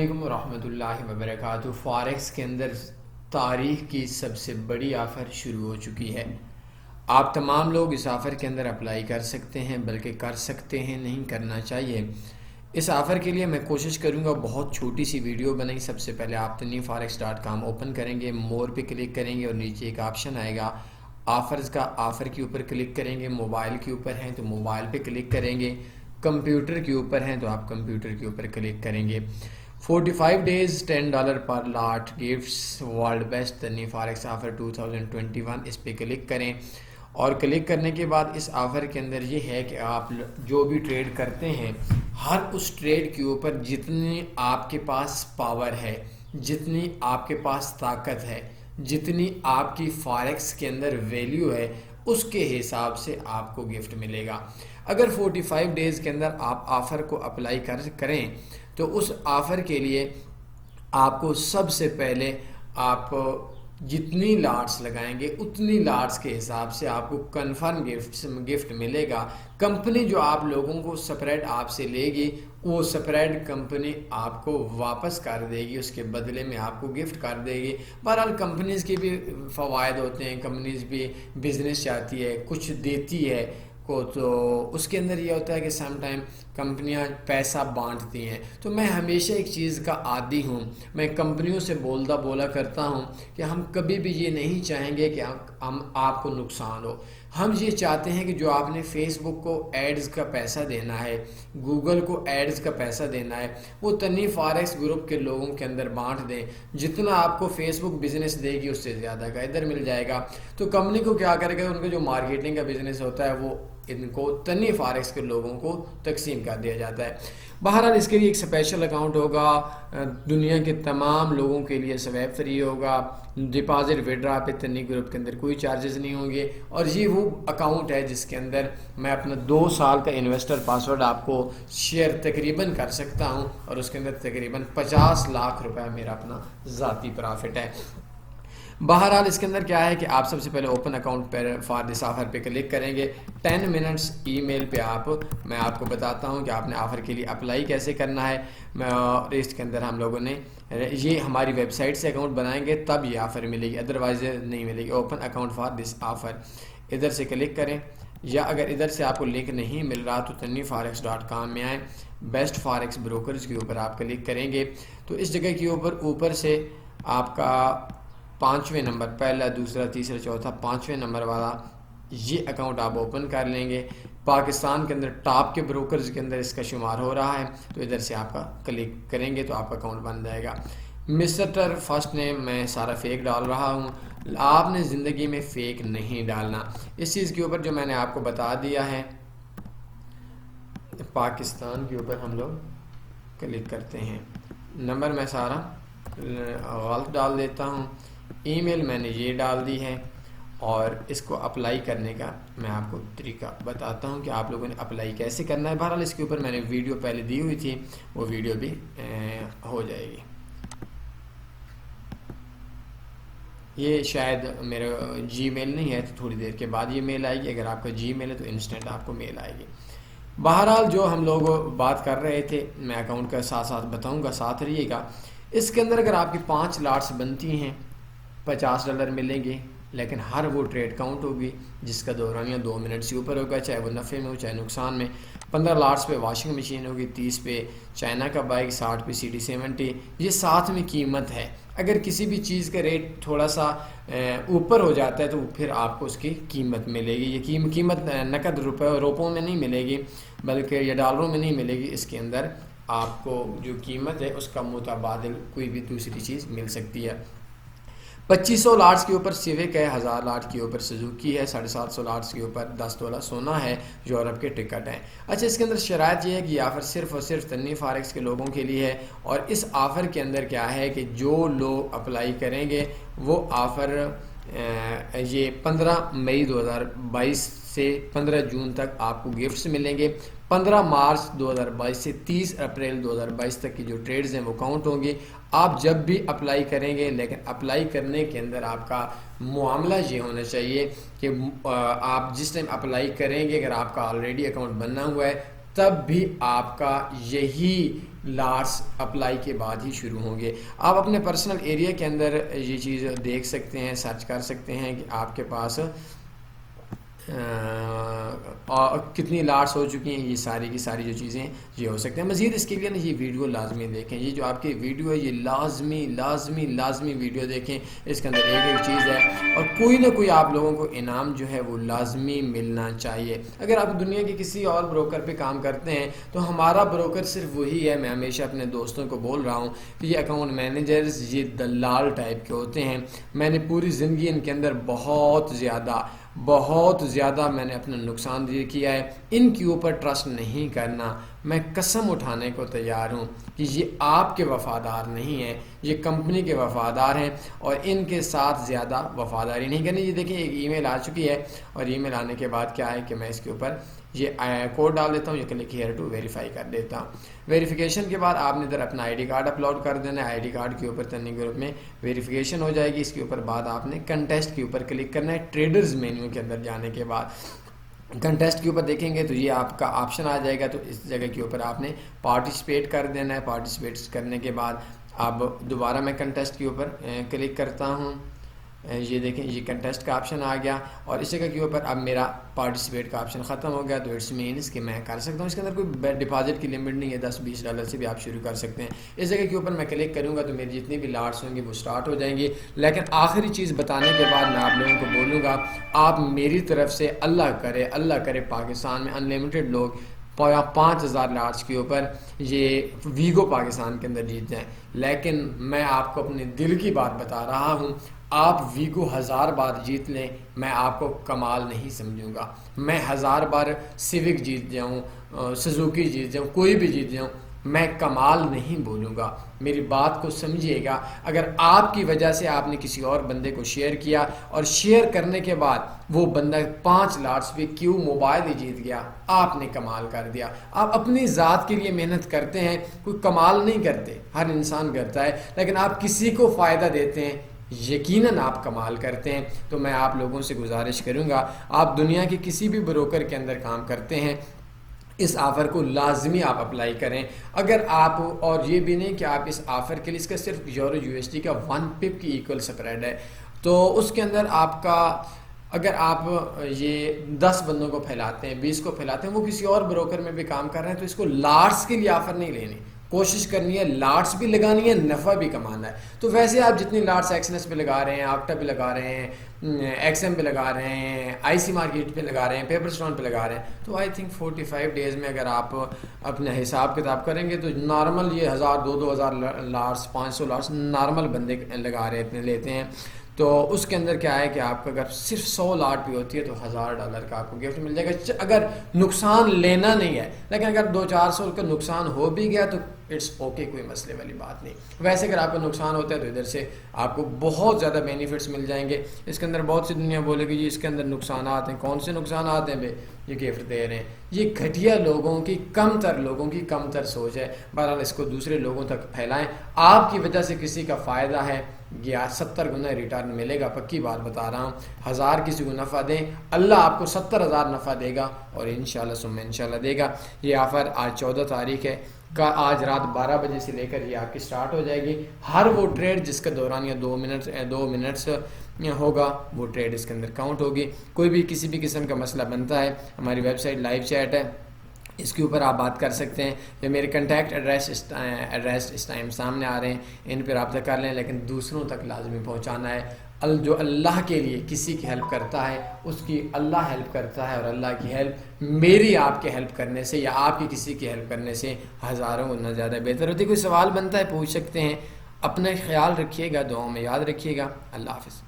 अस्सलामुअलैकुम वरहमतुल्लाहि वबरकातुहू। फॉरेक्स के अंदर तारीख की सबसे बड़ी ऑफ़र शुरू हो चुकी है। आप तमाम लोग इस ऑफ़र के अंदर अप्लाई कर सकते हैं, बल्कि कर सकते हैं नहीं, करना चाहिए। इस ऑफ़र के लिए मैं कोशिश करूंगा बहुत छोटी सी वीडियो बनाई। सबसे पहले आप taniforex.com ओपन करेंगे, मोर पे क्लिक करेंगे और नीचे एक ऑप्शन आएगा ऑफ़र्स का। ऑफ़र के ऊपर क्लिक करेंगे। मोबाइल के ऊपर हैं तो मोबाइल पे क्लिक करेंगे, कंप्यूटर के ऊपर हैं तो आप कंप्यूटर के ऊपर क्लिक करेंगे। 45 डेज़ $10 पर लॉट गिफ्ट्स वर्ल्ड बेस्ट तनी फॉरेक्स ऑफ़र 2021, इस पे क्लिक करें। और क्लिक करने के बाद इस ऑफ़र के अंदर ये है कि आप जो भी ट्रेड करते हैं, हर उस ट्रेड के ऊपर जितनी आपके पास पावर है, जितनी आपके पास ताकत है, जितनी आपकी फॉरेक्स के अंदर वैल्यू है, उसके हिसाब से आपको गिफ्ट मिलेगा। अगर 45 डेज़ के अंदर आप ऑफ़र को अप्लाई करें तो उस ऑफ़र के लिए आपको सबसे पहले आप जितनी लॉट्स लगाएंगे उतनी लॉट्स के हिसाब से आपको कंफर्म गिफ्ट मिलेगा। कंपनी जो आप लोगों को स्प्रेड आपसे लेगी, वो स्प्रेड कंपनी आपको वापस कर देगी, उसके बदले में आपको गिफ्ट कर देगी। बहरहाल कंपनीज़ के भी फ़वायद होते हैं, कंपनीज़ भी बिज़नेस चाहती है, कुछ देती है को, तो उसके अंदर ये होता है कि सम टाइम कंपनियां पैसा बांटती हैं। तो मैं हमेशा एक चीज़ का आदी हूँ, मैं कंपनियों से बोला करता हूँ कि हम कभी भी ये नहीं चाहेंगे कि हम आपको नुकसान हो। हम ये चाहते हैं कि जो आपने फेसबुक को एड्स का पैसा देना है, गूगल को एड्स का पैसा देना है, वो तनी फॉरेक्स ग्रुप के लोगों के अंदर बांट दें। जितना आपको फेसबुक बिजनेस देगी उससे ज़्यादा का इधर मिल जाएगा। तो कंपनी को क्या करेगा, उनका जो मार्केटिंग का बिजनेस होता है वो इनको तनी फॉरेक्स के लोगों को तकसीम कर दिया जाता है। बहरहाल इसके लिए एक स्पेशल अकाउंट होगा, दुनिया के तमाम लोगों के लिए स्वैप फ्री होगा। डिपॉजिट विड्रा पे तनी ग्रुप के अंदर कोई चार्जेस नहीं होंगे। और ये वो अकाउंट है जिसके अंदर मैं अपना 2 साल का इन्वेस्टर पासवर्ड आपको शेयर तकरीबन कर सकता हूँ, और उसके अंदर तकरीबन 50 लाख रुपए मेरा अपना ज़ाती प्रॉफिट है। बहरहाल इसके अंदर क्या है कि आप सबसे पहले ओपन अकाउंट पर फॉर दिस ऑफ़र पे क्लिक करेंगे। 10 मिनट्स ईमेल पे मैं आपको बताता हूं कि आपने ऑफ़र के लिए अप्लाई कैसे करना है। और इसके अंदर हम लोगों ने ये हमारी वेबसाइट से अकाउंट बनाएंगे तब ये ऑफ़र मिलेगी, अदरवाइज नहीं मिलेगी। Open account for this offer, इधर से क्लिक करें, या अगर इधर से आपको लिंक नहीं मिल रहा तो taniforex.com में आए, बेस्ट फॉरेक्स ब्रोकर्स के ऊपर आप क्लिक करेंगे तो इस जगह के ऊपर से आपका 5वें नंबर, पहला, दूसरा, तीसरा, चौथा, 5वें नंबर वाला ये अकाउंट आप ओपन कर लेंगे। पाकिस्तान के अंदर टॉप के ब्रोकर्स के अंदर इसका शुमार हो रहा है, तो इधर से आपका क्लिक करेंगे तो आपका अकाउंट बन जाएगा। मिस्टर फर्स्ट नेम मैं सारा फेक डाल रहा हूँ, आपने ज़िंदगी में फ़ेक नहीं डालना। इस चीज़ के ऊपर जो मैंने आपको बता दिया है, पाकिस्तान के ऊपर हम लोग क्लिक करते हैं। नंबर मैं सारा गलत डाल देता हूँ, ईमेल मैंने ये डाल दी है, और इसको अप्लाई करने का मैं आपको तरीका बताता हूँ कि आप लोगों ने अप्लाई कैसे करना है। बहरहाल इसके ऊपर मैंने वीडियो पहले दी हुई थी, वो वीडियो भी हो जाएगी। ये शायद मेरा जीमेल नहीं है तो थोड़ी देर के बाद ये मेल आएगी। अगर आपका जीमेल है तो इंस्टेंट आपको मेल आएगी। बहरहाल जो हम लोग बात कर रहे थे, मैं अकाउंट का साथ साथ बताऊँगा, साथ रहिएगा। इसके अंदर अगर आपकी 5 लॉट्स बनती हैं $50 मिलेंगे, लेकिन हर वो ट्रेड काउंट होगी जिसका दौरानिया 2 मिनट से ऊपर होगा, चाहे वो नफ़े में हो चाहे नुकसान में। 15 लॉट्स पे वॉशिंग मशीन होगी, 30 पे चाइना का बाइक, 60 पे CD70। ये साथ में कीमत है। अगर किसी भी चीज़ का रेट थोड़ा सा ऊपर हो जाता है तो फिर आपको उसकी कीमत मिलेगी। ये कीमत नकद रुपयों में नहीं मिलेगी, बल्कि ये डॉलरों में नहीं मिलेगी। इसके अंदर आपको जो कीमत है उसका मुताबादिल कोई भी दूसरी चीज़ मिल सकती है। 2500 लॉट्स के ऊपर सिविक है, 1000 लॉट के ऊपर सुजुकी है, 750 लॉट्स के ऊपर 10 तोला सोना है, यूरोप के टिकट हैं। अच्छा, इसके अंदर शराइत ये है कि ऑफ़र सिर्फ़ और सिर्फ तनी फॉरेक्स के लोगों के लिए है। और इस ऑफ़र के अंदर क्या है कि जो लोग अप्लाई करेंगे वो ऑफ़र ये 15 मई 2022 से 15 जून तक आपको गिफ्ट्स मिलेंगे। 15 मार्च 2022 से 30 अप्रैल 2022 तक की जो ट्रेड्स हैं वो काउंट होंगी। आप जब भी अप्लाई करेंगे, लेकिन अप्लाई करने के अंदर आपका मामला ये होना चाहिए कि आप जिस टाइम अप्लाई करेंगे, अगर आपका ऑलरेडी अकाउंट बना हुआ है तब भी आपका यही لاٹس اپلائی کے بعد ہی شروع ہوں گے۔ آپ اپنے پرسنل ایریا کے اندر یہ چیز دیکھ سکتے ہیں، سرچ کر سکتے ہیں کہ آپ کے پاس کتنی لاٹس ہو چکی ہیں، یہ ساری کی ساری جو چیزیں یہ ہو سکتے ہیں۔ مزید اس کے لیے نا یہ ویڈیو لازمی دیکھیں، یہ جو آپ کی ویڈیو ہے یہ لازمی ویڈیو دیکھیں، اس کے اندر ایک چیز ہے اور کوئی نہ کوئی آپ لوگوں کو انعام جو ہے وہ لازمی ملنا چاہیے۔ اگر آپ دنیا کے کسی اور بروکر پہ کام کرتے ہیں تو ہمارا بروکر صرف وہی ہے۔ میں ہمیشہ اپنے دوستوں کو بول رہا ہوں کہ یہ اکاؤنٹ مینیجرز یہ دلال ٹائپ کے ہوتے ہیں۔ میں نے پوری زندگی ان کے اندر بہت زیادہ میں نے اپنا نقصان دیر کیا ہے۔ ان کے اوپر ٹرسٹ نہیں کرنا۔ میں قسم اٹھانے کو تیار ہوں کہ یہ آپ کے وفادار نہیں ہیں، یہ کمپنی کے وفادار ہیں اور ان کے ساتھ زیادہ وفاداری نہیں کرنی۔ یہ دیکھیں ایک ای میل آ چکی ہے اور ای میل آنے کے بعد کیا ہے کہ میں اس کے اوپر یہ کوڈ ڈال دیتا ہوں، یہ کلک ہیئر ٹو ویریفائی کر دیتا ہوں۔ ویریفیکیشن کے بعد آپ نے ادھر اپنا آئی ڈی کارڈ اپلوڈ کر دینا ہے۔ آئی ڈی کارڈ کے اوپر ترننگ گروپ میں ویریفیکیشن ہو جائے گی۔ اس کے اوپر بعد آپ نے کنٹیسٹ کے اوپر کلک کرنا ہے۔ ٹریڈرز مینیو کے اندر جانے کے بعد کنٹیسٹ کے اوپر دیکھیں گے تو یہ آپ کا آپشن آ جائے گا، تو اس جگہ کے اوپر آپ نے پارٹیسپیٹ کر دینا ہے۔ پارٹیسپیٹ کرنے کے بعد اب دوبارہ میں کنٹیسٹ کے اوپر کلک کرتا ہوں، یہ دیکھیں یہ کنٹیسٹ کا آپشن آ گیا اور اس جگہ کے اوپر اب میرا پارٹیسپیٹ کا آپشن ختم ہو گیا، تو اٹس مینس کہ میں کر سکتا ہوں۔ اس کے اندر کوئی ڈپازٹ کی لمٹ نہیں ہے، $10-20 سے بھی آپ شروع کر سکتے ہیں۔ اس جگہ کے اوپر میں کلک کروں گا تو میری جتنی بھی لاٹس ہوں گی وہ سٹارٹ ہو جائیں گی۔ لیکن آخری چیز بتانے کے بعد میں آپ لوگوں کو بولوں گا، آپ میری طرف سے اللہ کرے پاکستان میں انلمیٹڈ لوگ 5000 لاٹس کے اوپر یہ ویگو پاکستان کے اندر جیت جائیں، لیکن میں آپ کو اپنے دل کی بات بتا رہا ہوں، آپ ویگو 1000 بار جیت لیں میں آپ کو کمال نہیں سمجھوں گا۔ میں 1000 بار سیوک جیت جاؤں، سزوکی جیت جاؤں، کوئی بھی جیت جاؤں، میں کمال نہیں بولوں گا۔ میری بات کو سمجھیے گا، اگر آپ کی وجہ سے آپ نے کسی اور بندے کو شیئر کیا اور شیئر کرنے کے بعد وہ بندہ 5 لاٹس پہ کیوں موبائل ہی جیت گیا، آپ نے کمال کر دیا۔ آپ اپنی ذات کے لیے محنت کرتے ہیں، کوئی کمال نہیں کرتے، ہر انسان کرتا ہے، لیکن آپ کسی کو فائدہ دیتے ہیں، یقیناً آپ کمال کرتے ہیں۔ تو میں آپ لوگوں سے گزارش کروں گا، آپ دنیا کے کسی بھی بروکر کے اندر کام کرتے ہیں، اس آفر کو لازمی آپ اپلائی کریں۔ اگر آپ، اور یہ بھی نہیں کہ آپ اس آفر کے لیے، اس کا صرف EUR/USD کا 1 پپ کی ایکول سپریڈ ہے، تو اس کے اندر آپ کا اگر آپ یہ 10 بندوں کو پھیلاتے ہیں، 20 کو پھیلاتے ہیں، وہ کسی اور بروکر میں بھی کام کر رہے ہیں، تو اس کو لاٹس کے لیے آفر نہیں لینی، کوشش کرنی ہے لاٹس بھی لگانی ہے، نفع بھی کمانا ہے۔ تو ویسے آپ جتنی لاٹس ایکسنس پہ لگا رہے ہیں، آکٹا پہ لگا رہے ہیں، ایکس ایم پہ لگا رہے ہیں، IC مارکیٹ پہ لگا رہے ہیں، پیپر اسٹون پہ لگا رہے ہیں، تو آئی تھنک 45 ڈیز میں اگر آپ اپنا حساب کتاب کریں گے تو نارمل یہ 1000-2000 لاٹس، 500 لاٹس نارمل بندے لگا رہے اتنے لیتے ہیں۔ تو اس کے اندر کیا ہے کہ آپ کا اگر صرف 100 لاٹ بھی ہوتی ہے تو $1000 کا آپ کو گفٹ مل جائے گا، اگر نقصان لینا نہیں ہے۔ لیکن اگر 200-400 کا نقصان ہو بھی گیا تو اٹس اوکے، کوئی مسئلے والی بات نہیں۔ ویسے اگر آپ کو نقصان ہوتا ہے تو ادھر سے آپ کو بہت زیادہ بینیفٹس مل جائیں گے۔ اس کے اندر بہت سی دنیا بولے گی جی اس کے اندر نقصانات ہیں، کون سے نقصانات ہیں بے؟ یہ گفٹ دے رہے ہیں۔ یہ گھٹیا لوگوں کی، لوگوں کی کمتر سوچ ہے۔ بہرحال اس کو دوسرے لوگوں تک پھیلائیں۔ آپ کی وجہ سے کسی کا فائدہ ہے یا 70 گنا ریٹرن ملے گا، پکی بات بتا رہا ہوں۔ 1000 کسی کو نفع دیں، اللہ آپ کو 70,000 نفع دے گا اور انشاءاللہ ثم انشاءاللہ دے گا۔ یہ آفر آج 14 تاریخ ہے، آج رات 12 بجے سے لے کر یہ آپ کی سٹارٹ ہو جائے گی۔ ہر وہ ٹریڈ جس کا دورانیہ 2 منٹس ہوگا، وہ ٹریڈ اس کے اندر کاؤنٹ ہوگی۔ کوئی بھی کسی بھی قسم کا مسئلہ بنتا ہے، ہماری ویب سائٹ لائیو چیٹ ہے، اس کے اوپر آپ بات کر سکتے ہیں، یا میرے کنٹیکٹ ایڈریس اس ٹائم سامنے آ رہے ہیں، ان پہ رابطہ کر لیں، لیکن دوسروں تک لازمی پہنچانا ہے۔ جو اللہ کے لیے کسی کی ہیلپ کرتا ہے اس کی اللہ ہیلپ کرتا ہے، اور اللہ کی ہیلپ میری آپ کے ہیلپ کرنے سے یا آپ کی کسی کی ہیلپ کرنے سے ہزاروں گنا زیادہ بہتر ہوتی ہے۔ کوئی سوال بنتا ہے پوچھ سکتے ہیں۔ اپنا خیال رکھیے گا، دعاؤں میں یاد رکھیے گا۔ اللہ حافظ۔